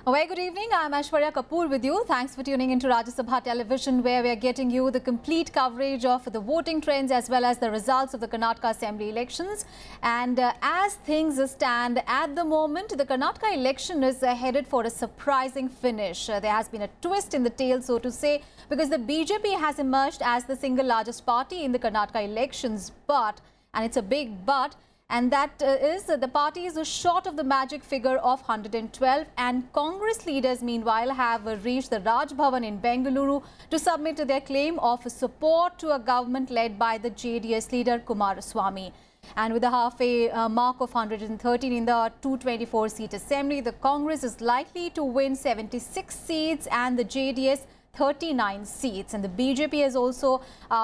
A very good evening. I'm Aishwarya Kapoor with you. Thanks for tuning into Rajya Sabha television, where we are getting you the complete coverage of the voting trends as well as the results of the Karnataka Assembly elections. And as things stand at the moment, the Karnataka election is headed for a surprising finish. There has been a twist in the tail, so to say, because the BJP has emerged as the single largest party in the Karnataka elections. But, and it's a big but, and that is the party is short of the magic figure of 112, and Congress leaders meanwhile have reached the Raj Bhavan in Bengaluru to submit their claim of support to a government led by the JDS leader Kumaraswamy. And with a halfway mark of 113 in the 224-seat assembly, the Congress is likely to win 76 seats and the JDS 39 seats, and the BJP is also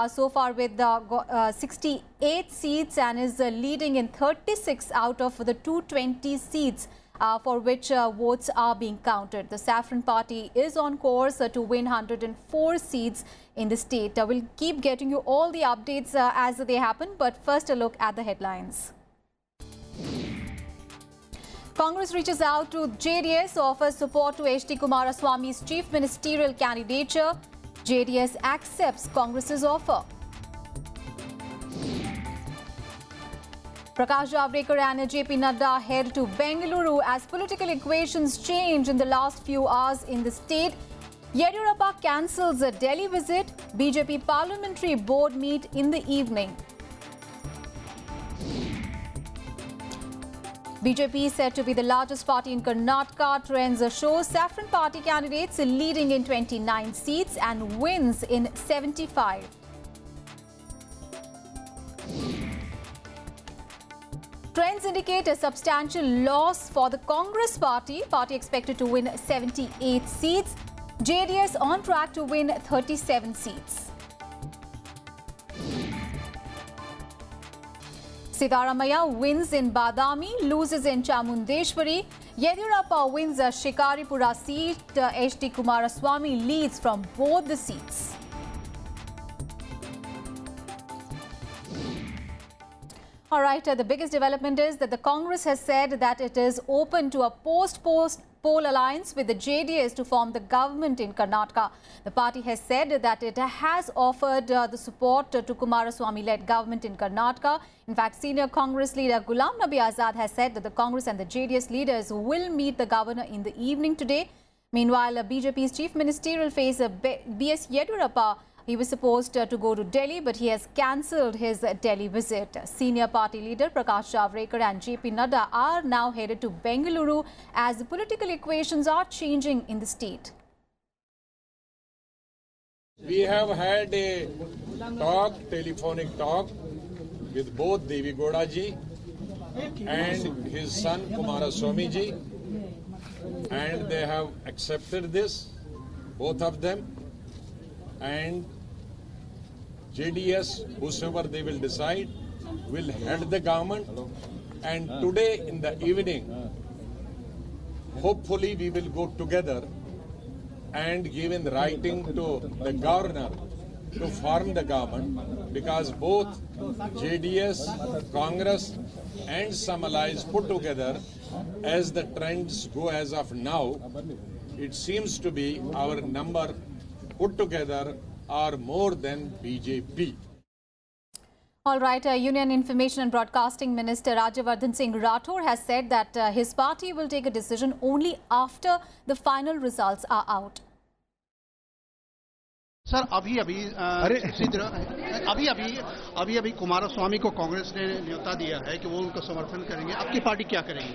so far with 68 seats and is leading in 36 out of the 220 seats for which votes are being counted. The Saffron Party is on course to win 104 seats in the state. We'll keep getting you all the updates as they happen, but first a look at the headlines. Congress reaches out to JDS, offers support to H.D. Kumaraswamy's chief ministerial candidature. JDS accepts Congress's offer. Prakash Javadekar and J.P. Nadda head to Bengaluru as political equations change in the last few hours in the state. Yediyurappa cancels a Delhi visit. BJP parliamentary board meet in the evening. BJP is said to be the largest party in Karnataka. Trends show Saffron Party candidates leading in 29 seats and wins in 75. Trends indicate a substantial loss for the Congress party. Party expected to win 78 seats. JDS on track to win 37 seats. Siddaramaiah wins in Badami, loses in Chamundeshwari. Yediyurappa wins a Shikaripura seat. H.D. Kumaraswamy leads from both the seats. All right, the biggest development is that the Congress has said that it is open to a post-poll alliance with the JDS to form the government in Karnataka. The party has said that it has offered the support to Kumaraswamy-led government in Karnataka. In fact, senior Congress leader Ghulam Nabi Azad has said that the Congress and the JDS leaders will meet the governor in the evening today. Meanwhile, BJP's chief ministerial face B.S. Yediyurappa, he was supposed to go to Delhi, but he has cancelled his Delhi visit. Senior party leader Prakash Javadekar and J.P. Nadda are now headed to Bengaluru as the political equations are changing in the state. We have had a telephonic talk with both Devi Gowda ji and his son Kumaraswamy ji, and they have accepted this, both of them. And JDS, whosoever they will decide, will head the government. And today in the evening, hopefully we will go together and give in writing to the governor to form the government, because both JDS, Congress and some allies put together, as the trends go as of now, it seems to be our number put together are more than BJP. All right, Union Information and Broadcasting Minister Rajya Singh Rathore has said that his party will take a decision only after the final results are out. Sir अभी कुमारस्वामी को कांग्रेस ने न्योता दिया है कि वो उनको समर्थन करेंगे. आपकी पार्टी क्या करेगी?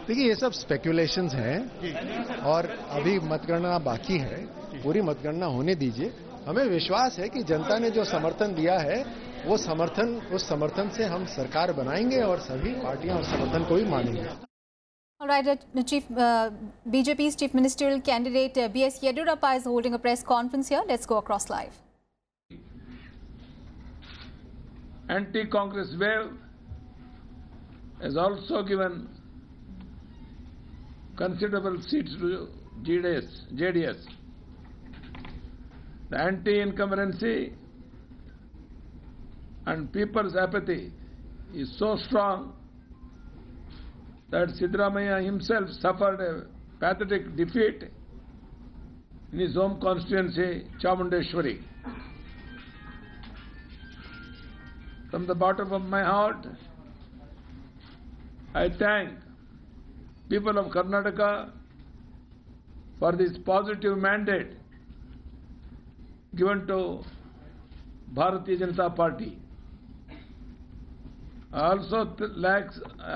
देखिए, ये सब स्पेकुलेशंस हैं और अभी मतगणना बाकी है. पूरी मतगणना होने दीजिए. हमें विश्वास है कि जनता ने जो समर्थन दिया है वो उस समर्थन से हम सरकार बनाएंगे और सभी पार्टियां उस समर्थन को भी मानेंगे. All right, BJP's chief ministerial candidate B.S. Yediyurappa is holding a press conference here. Let's go across live. Anti-Congress wave has also given considerable seats to JDS. The anti-incumbency and people's apathy is so strong that Siddaramaiah himself suffered a pathetic defeat in his home constituency, Chamundeshwari. From the bottom of my heart, I thank people of Karnataka for this positive mandate given to Bharatiya Janata Party. I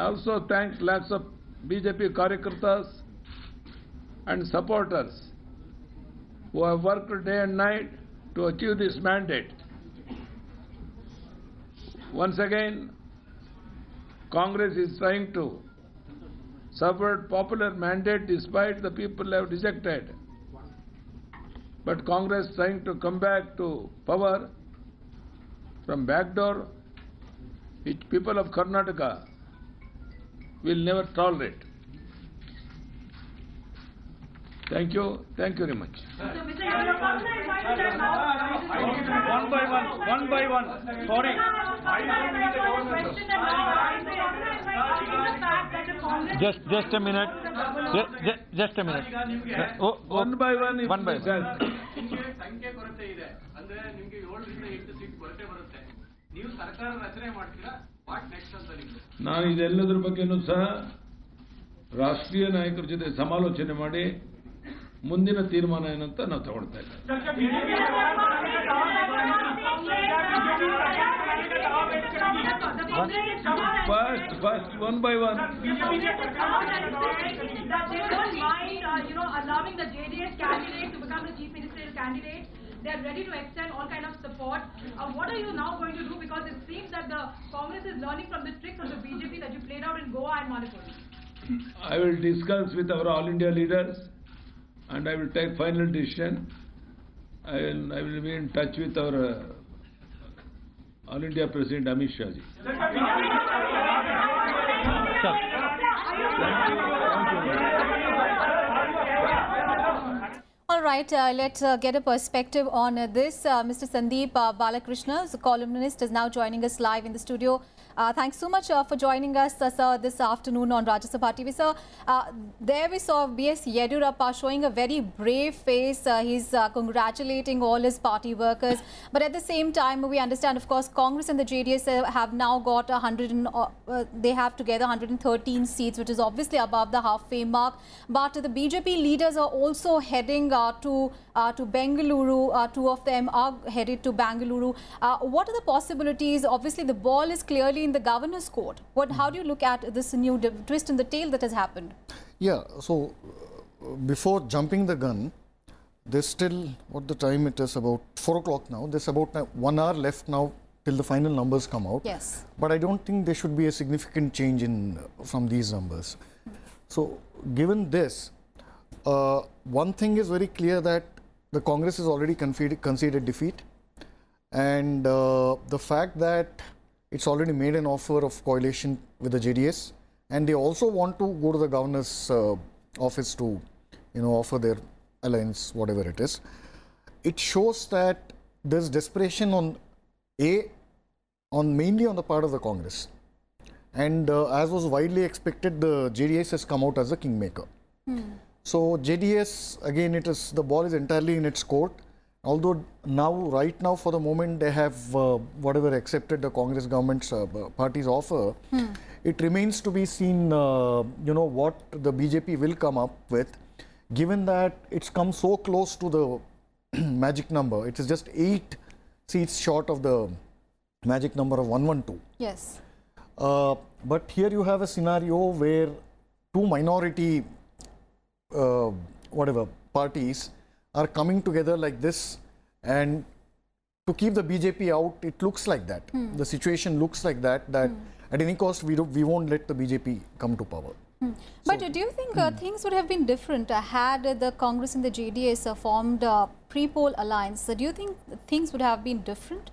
also thank lakhs of BJP Karyakartas and supporters who have worked day and night to achieve this mandate. Once again, Congress is trying to subvert popular mandate despite the people have rejected. But Congress trying to come back to power from backdoor, which people of Karnataka will never tolerate. Thank you very much. One by one. Sorry. Just a minute. Just a minute. One by one. One by one. ನಾನು ಇದೆಲ್ಲದರ ಬಗ್ಗೆನೂ ಸಹ ರಾಷ್ಟ್ರೀಯ ನಾಯಕರ ಜೊತೆ ಸಮಾಲೋಚನೆ ಮಾಡಿ ಮುಂದಿನ ತೀರ್ಮಾನ ಏನಂತ ನಾವು ತಗೊಳ್ತಾ ಇದ್ದೇವೆ. First, one by one. That they don't mind, allowing the JDS candidate to become the chief ministerial candidate. They are ready to extend all kind of support. What are you now going to do? Because it seems that the Congress is learning from the tricks of the BJP that you played out in Goa and Manipur. I will discuss with our All India leaders and I will take final decision. I will be in touch with our All India President Amit Shah ji. All right, let's get a perspective on this. Mr. Sandeep Balakrishna, the columnist, is now joining us live in the studio. Thanks so much for joining us, sir, this afternoon on Rajya Sabha TV. Sir, there we saw B.S. Yediyurappa showing a very brave face. He's congratulating all his party workers. But at the same time, we understand, of course, Congress and the JDS have now got they have together 113 seats, which is obviously above the halfway mark. But the BJP leaders are also heading to Bengaluru. Two of them are headed to Bengaluru. What are the possibilities? Obviously, the ball is clearly in the governor's court. How do you look at this new twist in the tail that has happened? Yeah, so before jumping the gun, there's still, what the time it is, about 4 o'clock now. There's about 1 hour left now till the final numbers come out. Yes. But I don't think there should be a significant change from these numbers. So given this, one thing is very clear, that the Congress has already conceded defeat, and the fact that it's already made an offer of coalition with the JDS, and they also want to go to the governor's office to, offer their alliance, whatever it is. It shows that there's desperation mainly on the part of the Congress, and as was widely expected, the JDS has come out as a kingmaker. So JDS, again, the ball is entirely in its court. Although right now, for the moment, they have whatever accepted the Congress government's party's offer. It remains to be seen, what the BJP will come up with, given that it's come so close to the magic number. It is just 8 seats short of the magic number of 112. Yes. But here you have a scenario where 2 minority parties are coming together like this, and to keep the BJP out, it looks like that. The situation looks like that at any cost we won't let the BJP come to power. But do you think things would have been different had the Congress and the JDS formed a pre-poll alliance? Do you think things would have been different?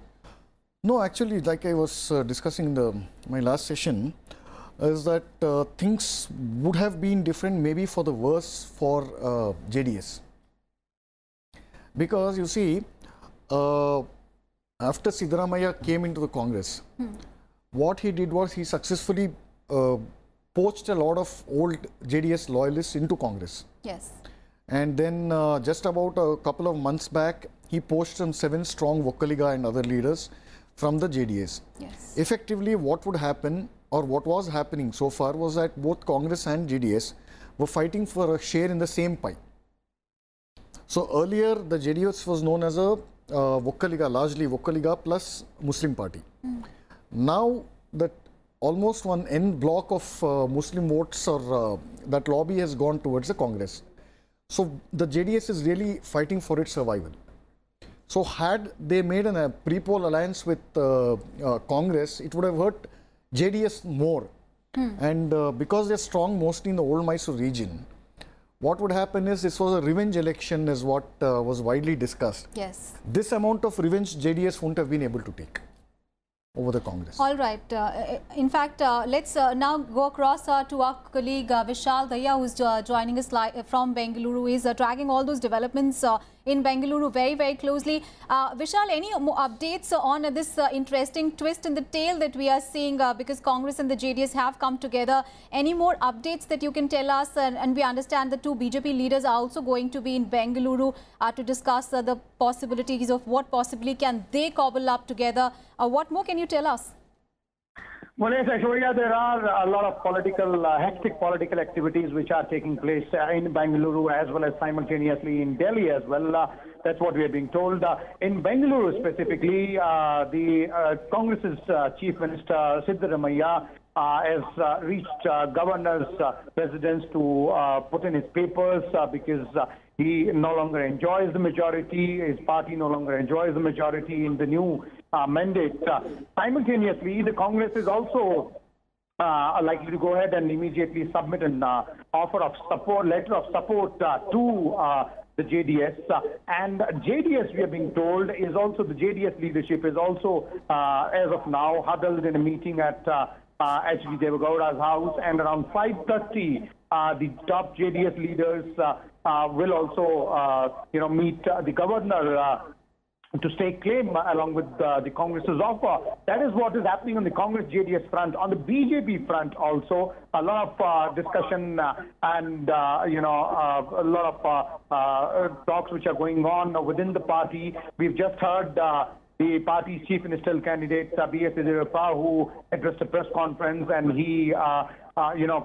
No, actually, like I was discussing in my last session, is that things would have been different, maybe for the worse for JDS. Because you see, after Siddaramaiah came into the Congress, what he did was he successfully poached a lot of old JDS loyalists into Congress. Yes. And then just about a couple of months back, he poached some 7 strong Vokkaliga and other leaders from the JDS. Yes. Effectively, what would happen, or what was happening so far, was that both Congress and JDS were fighting for a share in the same pie. So earlier, the JDS was known as a Vokkaliga, largely Vokkaliga plus Muslim party. Now that almost one end block of Muslim votes or that lobby has gone towards the Congress. So the JDS is really fighting for its survival. So had they made a pre-poll alliance with Congress, it would have hurt JDS more. And because they're strong mostly in the old Mysore region, what would happen is this was a revenge election is what was widely discussed. Yes. This amount of revenge JDS wouldn't have been able to take over the Congress. All right. In fact, let's now go across to our colleague Vishal Daya, who's joining us from Bengaluru. He's tracking all those developments in Bengaluru very, very closely. Vishal, any more updates on this interesting twist in the tail that we are seeing because Congress and the JDS have come together? Any more updates that you can tell us? And we understand the 2 BJP leaders are also going to be in Bengaluru to discuss the possibilities of what possibly can they cobble up together. What more can you tell us? Well, yes, Aishwarya, there are a lot of hectic political activities which are taking place in Bengaluru as well as simultaneously in Delhi as well. That's what we are being told. In Bengaluru specifically, the Congress's Chief Minister Siddaramaiah has reached governor's residence to put in his papers because he no longer enjoys the majority. His party no longer enjoys the majority in the new mandate. Simultaneously, the Congress is also likely to go ahead and immediately submit an offer of support, letter of support to the JDS. And JDS, we are being told, is also, the JDS leadership is also, as of now, huddled in a meeting at H.D. Devagowda's house, and around 5:30, the top JDS leaders will also, meet the governor to stake claim along with the Congress's offer. That is what is happening on the Congress-JDS front. On the BJP front also, a lot of discussion and, a lot of talks which are going on within the party. We've just heard the party's chief ministerial candidate, B.S. Yediyurappa, who addressed a press conference, and he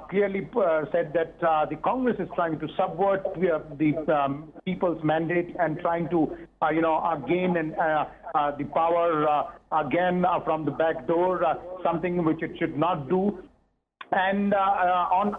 clearly said that the Congress is trying to subvert the people's mandate and trying to, gain the power again from the back door, something which it should not do. And on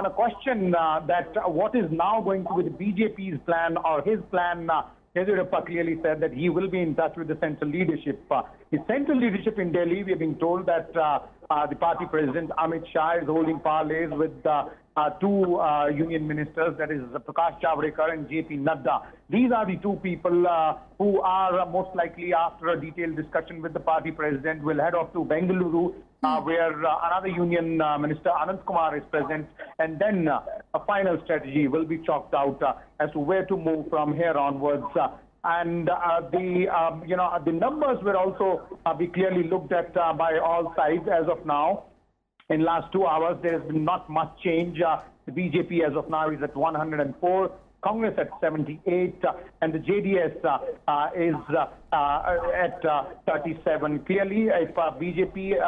a question that what is now going to be the BJP's plan or his plan, Yediyurappa clearly said that he will be in touch with the central leadership. The central leadership in Delhi, we have been told that the party president Amit Shah is holding parleys with 2 union ministers, that is Prakash Javadekar and JP Nadda. These are the 2 people who are most likely, after a detailed discussion with the party president, will head off to Bengaluru, where another union minister, Anand Kumar, is present, and then a final strategy will be chalked out as to where to move from here onwards. And the numbers will also be clearly looked at by all sides as of now. In last 2 hours, there has been not much change. The BJP as of now is at 104, Congress at 78, and the JDS is at 37. Clearly, if BJP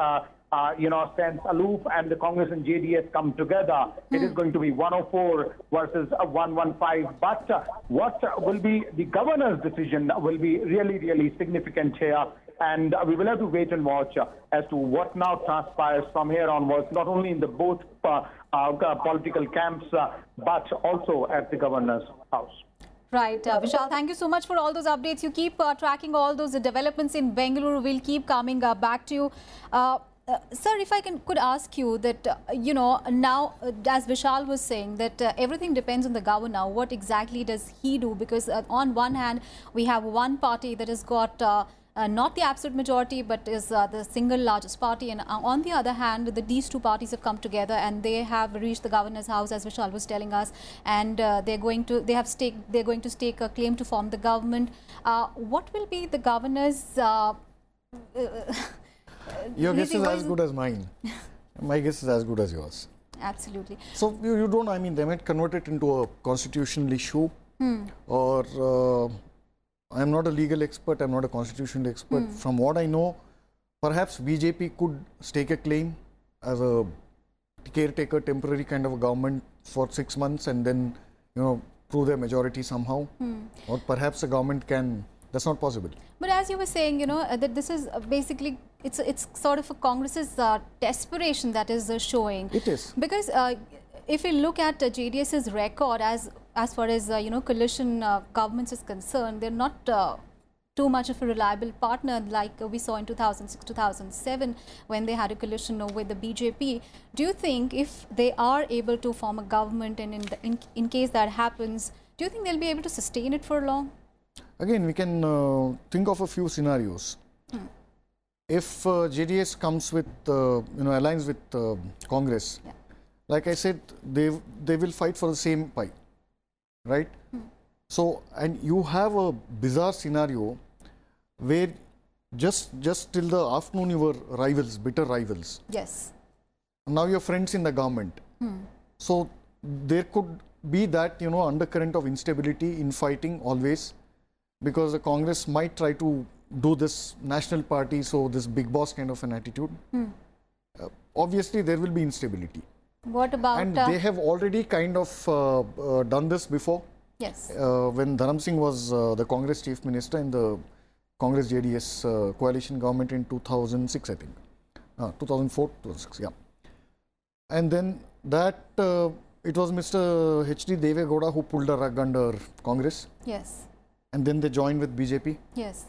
stands aloof and the Congress and JDS come together, it is going to be 104 versus 115. But what will be the governor's decision will be really, really significant here. And we will have to wait and watch as to what now transpires from here onwards, not only in the both political camps, but also at the governor's house. Right. Vishal, thank you so much for all those updates. You keep tracking all those developments in Bengaluru. We'll keep coming back to you. Sir, if I could ask you that, now, as Vishal was saying, that everything depends on the governor. What exactly does he do? Because on one hand, we have one party that has got not the absolute majority, but is the single largest party. And on the other hand, these 2 parties have come together and they have reached the governor's house, as Vishal was telling us, and they're going to stake a claim to form the government. What will be the governor's your guess is as good as mine. My guess is as good as yours. Absolutely. So you don't, I mean, they might convert it into a constitutional issue or I'm not a legal expert, I'm not a constitutional expert. From what I know, perhaps BJP could stake a claim as a caretaker, temporary kind of a government for 6 months and then, you know, prove their majority somehow. Or perhaps the government can, that's not possible. But as you were saying, you know, that this is basically, it's sort of a Congress's desperation that is showing. It is. Because if we look at JDS's record as far as, you know, coalition governments is concerned, they're not too much of a reliable partner like we saw in 2006-2007 when they had a coalition with the BJP. Do you think if they are able to form a government and in case that happens, do you think they'll be able to sustain it for long? Again, we can think of a few scenarios. If JDS comes with, you know, aligns with Congress, like I said, they will fight for the same pie, right? So, and you have a bizarre scenario where just till the afternoon you were rivals, bitter rivals. Yes. Now you're friends in the government. So there could be that, you know, undercurrent of instability, infighting always, because the Congress might try to do this national party, so this big boss kind of an attitude. Obviously, there will be instability. What about... And they have already kind of done this before. Yes. When Dharam Singh was the Congress Chief Minister in the Congress JDS coalition government in 2006, I think. 2004, 2006, yeah. And then that, it was Mr. H.D. Deve Gowda who pulled a rug under Congress. Yes. And then they joined with BJP. Yes.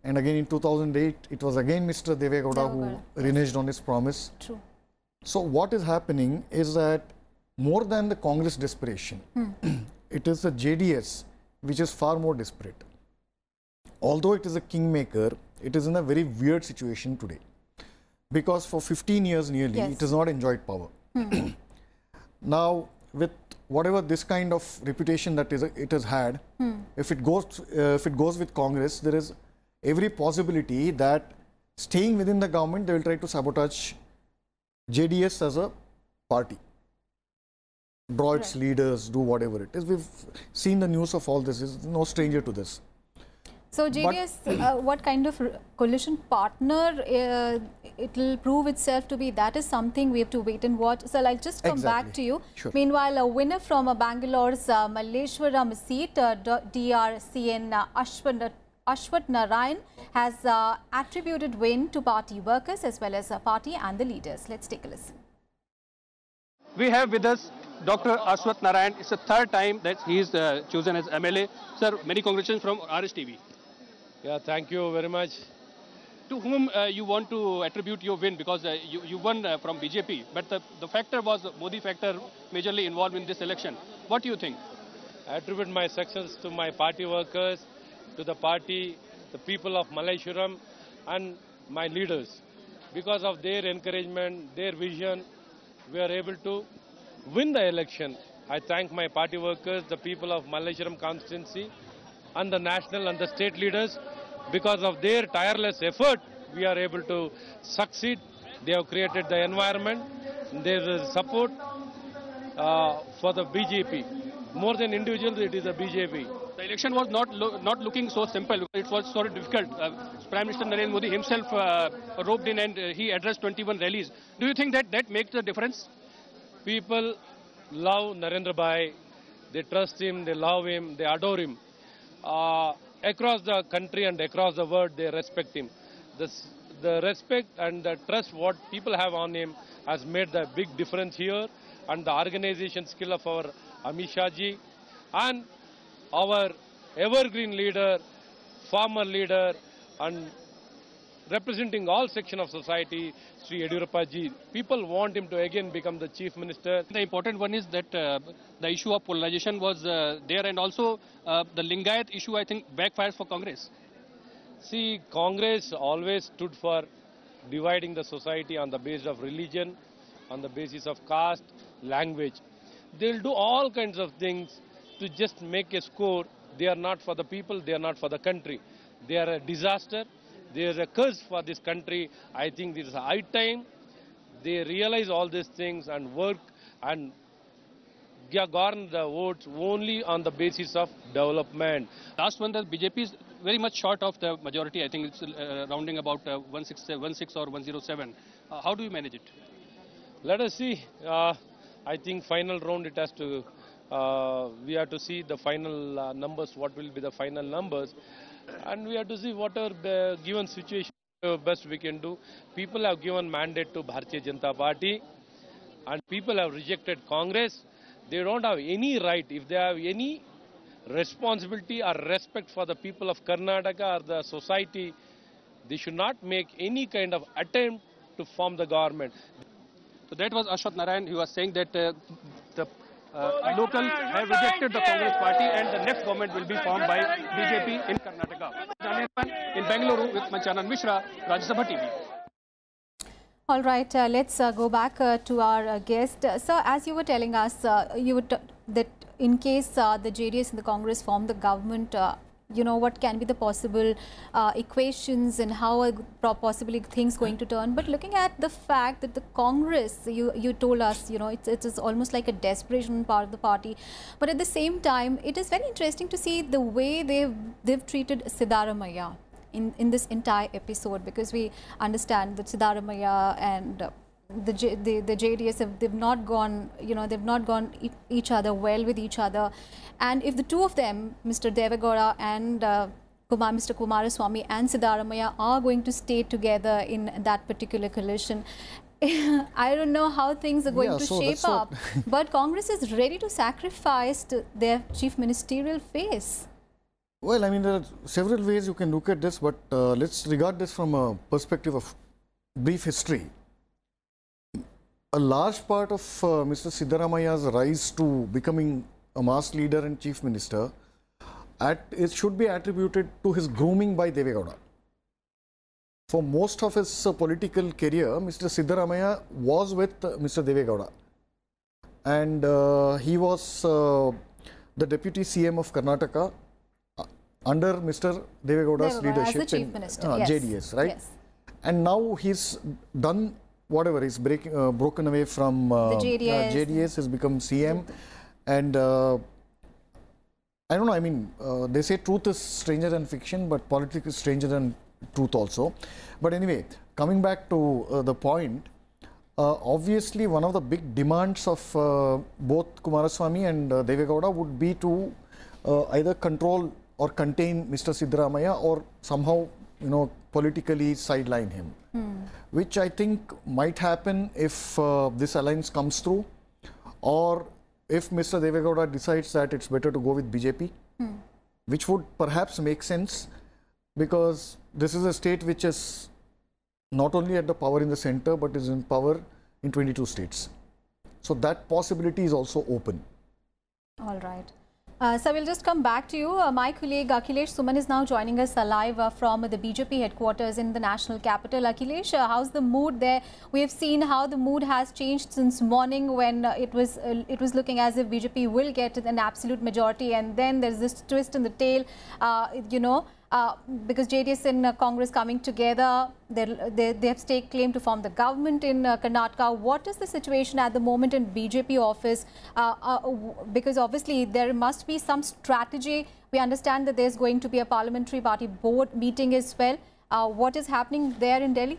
And again in 2008, it was again Mr. Deve Gowda who reneged on his promise. True. So what is happening is that more than the Congress desperation, it is the JDS which is far more desperate. Although it is a kingmaker, it is in a very weird situation today. Because for 15 years nearly, it has not enjoyed power. Now, with whatever this kind of reputation that it has had, if it goes with Congress, there is every possibility that staying within the government, they will try to sabotage JDS as a party. Draw its leaders, do whatever it is. We've seen the news of all this. It's no stranger to this. So JDS, what kind of coalition partner it will prove itself to be? That is something we have to wait and watch. So I'll just come back to you. Sure. Meanwhile, a winner from Bangalore's Malleshwaram seat, DRCN Ashwat Narayan, has attributed win to party workers as well as party and the leaders. Let's take a listen. We have with us Dr. Ashwat Narayan. It's the third time that he is chosen as MLA. Sir, many congratulations from RSTV. Yeah, thank you very much. To whom you want to attribute your win? Because you won from BJP, but the factor was Modi factor majorly involved in this election. What do you think? I attribute my success to my party workers, to the party, the people of Malleshwaram and my leaders. Because of their encouragement, their vision, we are able to win the election. I thank my party workers, the people of Malleshwaram constituency and the national and the state leaders. Because of their tireless effort, we are able to succeed. They have created the environment. There is support for the BJP. More than individuals, it is the BJP. The election was not looking so simple. It was sort of difficult. Prime Minister Narendra Modi himself roped in and he addressed 21 rallies. Do you think that makes the difference? People love Narendra Bhai. They trust him, they love him, they adore him. Across the country and across the world, they respect him. The respect and the trust what people have on him has made the big difference here. And the organization skill of our Amit Shah ji and our evergreen leader, farmer leader, and representing all sections of society, Sri Yediyurappa ji. People want him to again become the chief minister. The important one is that the issue of polarization was there, and also the Lingayat issue, I think, backfires for Congress. See, Congress always stood for dividing the society on the basis of religion, on the basis of caste, language. They'll do all kinds of things to just make a score. They are not for the people, they are not for the country. They are a disaster. There is a curse for this country. I think this is high time they realize all these things and work and garner the votes only on the basis of development. Last one, the BJP is very much short of the majority. I think it's rounding about 116 or 107. How do you manage it? Let us see. I think final round it has to, we have to see the final numbers, what will be the final numbers. And we have to see whatever the given situation best we can do. People have given mandate to Bharatiya Janata Party and people have rejected Congress. They don't have any right, if they have any responsibility or respect for the people of Karnataka or the society, they should not make any kind of attempt to form the government. So that was Ashwath Narayan. He was saying that the local have rejected the Congress party and the next government will be formed by BJP in Karnataka. In Bangalore with Manchanan Mishra, Rajya Sabha TV. All right, let's go back to our guest. Sir, as you were telling us, that in case the JDS and the Congress form the government, you know, what can be the possible equations and how are possibly things going to turn. But looking at the fact that the Congress, you told us, you know, it is almost like a desperation part of the party. But at the same time, it is very interesting to see the way they've treated Siddaramaiah in this entire episode, because we understand that Siddaramaiah and the JDS they've not gone, you know, they've not gone each other well with each other. And if the two of them, Mr. Devegowda and Mr. Kumaraswamy and Siddaramaiah, are going to stay together in that particular coalition, I don't know how things are going to shape up. But Congress is ready to sacrifice their chief ministerial face. Well, I mean, there are several ways you can look at this, but let's regard this from a perspective of brief history. A large part of Mr. Siddaramaiah's rise to becoming a mass leader and chief minister, it should be attributed to his grooming by Devegowda. For most of his political career, Mr. Siddaramaiah was with Mr. Devegowda. And he was the deputy CM of Karnataka under Mr. Devegowda's leadership in JDS, right? Yes. And now he's done whatever, he's broken away from the JDS, has become CM. And I don't know, I mean, they say truth is stranger than fiction, but politics is stranger than truth also. But anyway, coming back to the point, obviously one of the big demands of both Kumaraswamy and Devegowda would be to either control or contain Mr. Siddaramaiah, or somehow, you know, politically sideline him. Which I think might happen if this alliance comes through, or if Mr. Devegowda decides that it's better to go with BJP, which would perhaps make sense, because this is a state which is not only at the power in the center, but is in power in 22 states. So that possibility is also open. All right. So we'll just come back to you. My colleague Akhilesh Suman is now joining us live from the BJP headquarters in the national capital. Akhilesh, how's the mood there? We have seen how the mood has changed since morning, when it was looking as if BJP will get an absolute majority, and then there's this twist in the tail, you know, because JDS and Congress coming together, they have staked claim to form the government in Karnataka. What is the situation at the moment in BJP office? Because obviously there must be some strategy. We understand that there's going to be a parliamentary party board meeting as well. What is happening there in Delhi?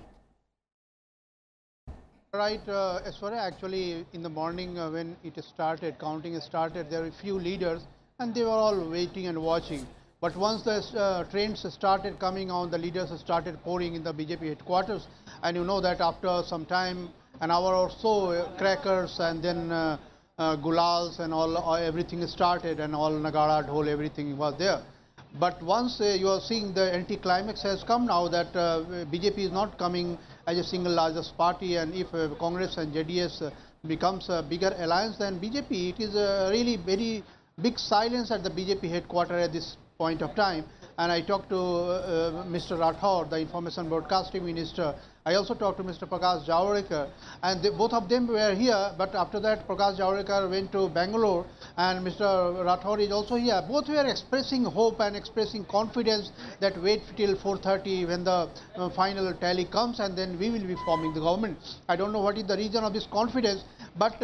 Right, Aswara, actually in the morning when it started, counting started, there were a few leaders and they were all waiting and watching. But once the trains started coming on, the leaders started pouring in the BJP headquarters. And you know that after some time, an hour or so, crackers and then gulals and all everything started, and all Nagara, Dhol, everything was there. But once you are seeing the anti-climax has come now, that BJP is not coming as a single largest party, and if Congress and JDS becomes a bigger alliance than BJP, it is really very big silence at the BJP headquarters at this point of time. and I talked to Mr. Rathore, the Information Broadcasting Minister. I also talked to Mr. Prakash Javadekar, and both of them were here, but after that Prakash Javadekar went to Bangalore, and Mr. Rathore is also here. Both were expressing hope and expressing confidence that wait till 4:30 when the final tally comes, and then we will be forming the government. I don't know what is the reason of this confidence, but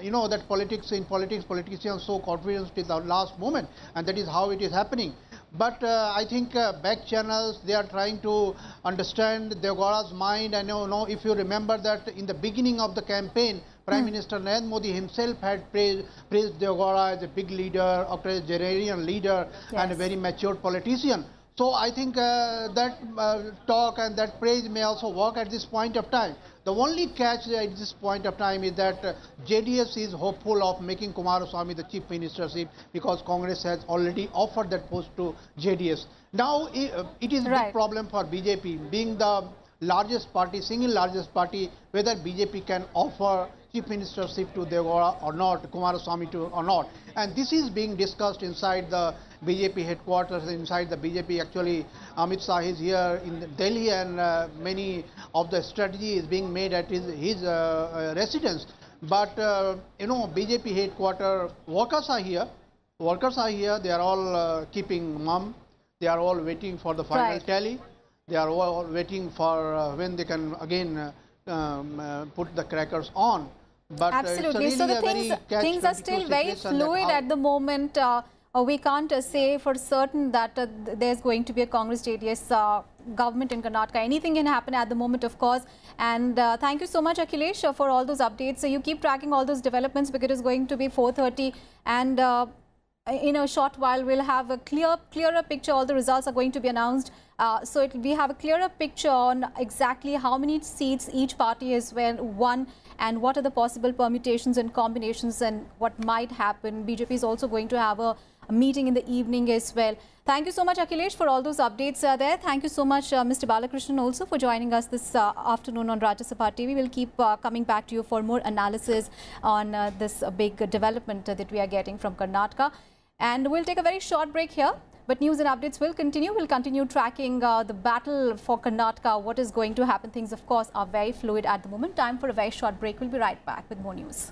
you know that politicians are so confident till the last moment, and that is how it is happening. But I think back channels, they are trying to understand Deogaura's mind. I know if you remember that in the beginning of the campaign, Prime Minister Narendra Modi himself had praised Deogaura as a big leader, octogenarian leader, and a very mature politician. So I think that talk and that praise may also work at this point of time. The only catch at this point of time is that JDS is hopeful of making Kumaraswamy the chief ministership because Congress has already offered that post to JDS. Now it is a big problem for BJP, being the largest party, single largest party, whether BJP can offer chief ministership to Deogaura or not, Kumaraswamy or not. And this is being discussed inside the BJP headquarters, inside the BJP. Actually, Amit Shah is here in Delhi, and many of the strategy is being made at his residence. But, you know, BJP headquarters, workers are here. They are all keeping mum. They are all waiting for the final tally. They are all waiting for when they can again put the crackers on. But absolutely. It's really so things are still very fluid at the moment. We can't say for certain that there's going to be a Congress-JDS government in Karnataka. Anything can happen at the moment, of course. And thank you so much, Akhilesh, for all those updates. So you keep tracking all those developments because it is going to be 4:30, and in a short while we'll have a clearer picture. All the results are going to be announced. So we have a clearer picture on exactly how many seats each party has won and what are the possible permutations and combinations and what might happen. BJP is also going to have a meeting in the evening as well. Thank you so much, Akhilesh, for all those updates there. Thank you so much, Mr. Balakrishnan, also for joining us this afternoon on Rajya Sabha TV. We'll keep coming back to you for more analysis on this big development that we are getting from Karnataka. And we'll take a very short break here. But news and updates will continue. We'll continue tracking the battle for Karnataka. What is going to happen? Things, of course, are very fluid at the moment. Time for a very short break. We'll be right back with more news.